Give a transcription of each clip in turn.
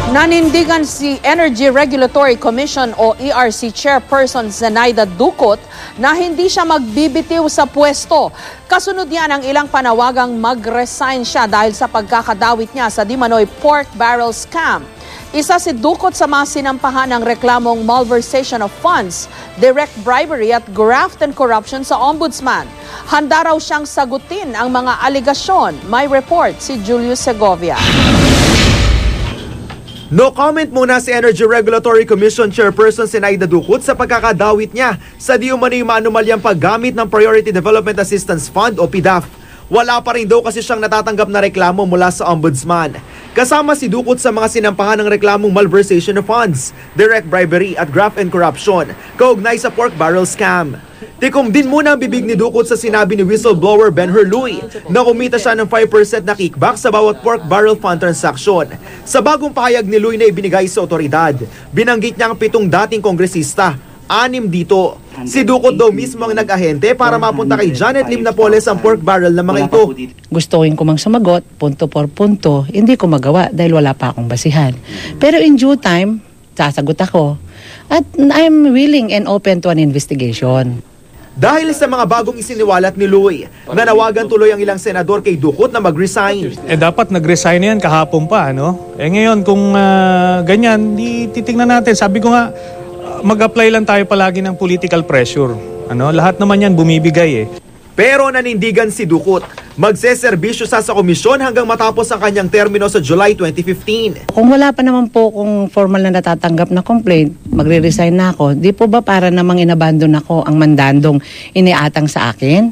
Nanindigan si Energy Regulatory Commission o ERC Chairperson Zenaida Ducot na hindi siya magbibitiw sa pwesto. Kasunod yan ang ilang panawagang mag-resign siya dahil sa pagkakadawit niya sa Dimanoy pork barrel scam. Isa si Ducot sa mga sinampahan ng reklamong malversation of funds, direct bribery at graft and corruption sa ombudsman. Handa raw siyang sagutin ang mga aligasyon. May report si Julius Segovia. No comment muna si Energy Regulatory Commission Chairperson Zenaida Ducot sa pagkakadawit niya sa di umano'y maanumalyang paggamit ng Priority Development Assistance Fund o PDAF. Wala pa rin daw kasi siyang natatanggap na reklamo mula sa Ombudsman. Kasama si Ducot sa mga sinampahan ng reklamong malversation of funds, direct bribery at graft and corruption, kaugnay sa pork barrel scam. Tikom din muna ang bibig ni Ducot sa sinabi ni whistleblower Ben Hurluy na kumita siya ng 5% na kickback sa bawat pork barrel fund transaction. Sa bagong pahayag ni Luy na ibinigay sa otoridad, binanggit niya ang 7 dating kongresista, 6 dito. Si Ducot daw mismo ang nag-ahente para mapunta kay Janet Lim Napoles ang pork barrel ng mga ito. Gustuhin ko mang sumagot, punto por punto, hindi ko magawa dahil wala pa akong basihan. Pero in due time, sasagot ako. At I'm willing and open to an investigation. Dahil sa mga bagong isiniwalat ni Luy, nanawagan tuloy ang ilang senador kay Ducot na mag-resign. Dapat nag-resign yan kahapon pa, ano? Ngayon, kung ganyan, titingnan natin. Sabi ko nga, mag-apply lang tayo palagi ng political pressure. Ano? Lahat naman yan bumibigay eh. Pero nanindigan si Ducot, magseserbisyo sa komisyon hanggang matapos ang kanyang termino sa July 2015. Kung wala pa naman po kung formal na natatanggap na complaint, magre-resign na ako. Di po ba para namang inabandon ako ang mandandong iniatang sa akin?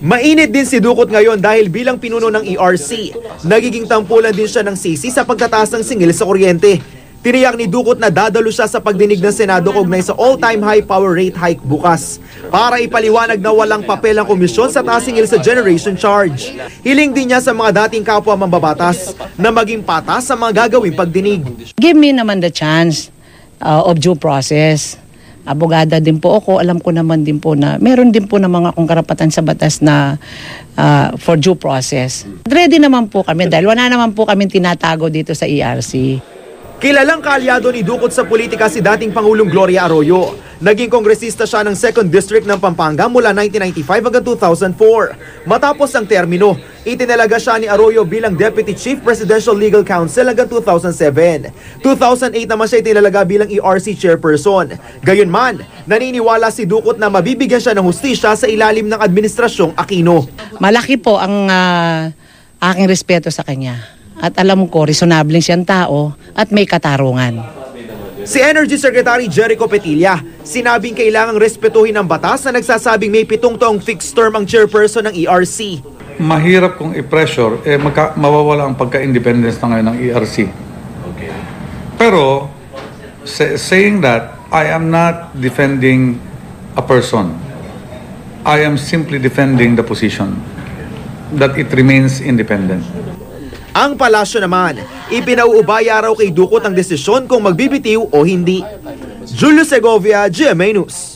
Mainit din si Ducot ngayon dahil bilang pinuno ng ERC, nagiging tampulan din siya ng sisi sa pagtataas ng singil sa kuryente. Tiniyak ni Ducot na dadalo siya sa pagdinig ng Senado kaugnay sa all-time high power rate hike bukas para ipaliwanag na walang papel ang komisyon sa tasingil sa generation charge. Hiling din niya sa mga dating kapwa mambabatas na maging patas sa mga gagawing pagdinig. Give me naman the chance of due process. Abogada din po ako, alam ko naman din po na meron din po na mga akong karapatan sa batas na for due process. Ready naman po kami dahil wala naman po kami tinatago dito sa ERC. Kilalang kaalyado ni Ducot sa politika si dating Pangulong Gloria Arroyo. Naging kongresista siya ng 2nd District ng Pampanga mula 1995 hanggang 2004. Matapos ang termino, itinalaga siya ni Arroyo bilang Deputy Chief Presidential Legal Counsel hanggang 2007. 2008 naman siya itinalaga bilang ERC Chairperson. Gayunman, naniniwala si Ducot na mabibigyan siya ng hustisya sa ilalim ng Administrasyong Aquino. Malaki po ang aking respeto sa kanya. At alam ko, reasonable siyang tao at may katarungan. Si Energy Secretary Jericho Petilla, sinabing kailangang respetuhin ang batas na nagsasabing may 7 taong fixed term ang chairperson ng ERC. Mahirap kung i-pressure, mawawala ang pagka-independence na ngayon ng ERC. Pero, saying that, I am not defending a person. I am simply defending the position that it remains independent. Ang palasyo naman, ipinauubaya raw kay Ducot ang desisyon kung magbibitiw o hindi. Julius Segovia, GMA News.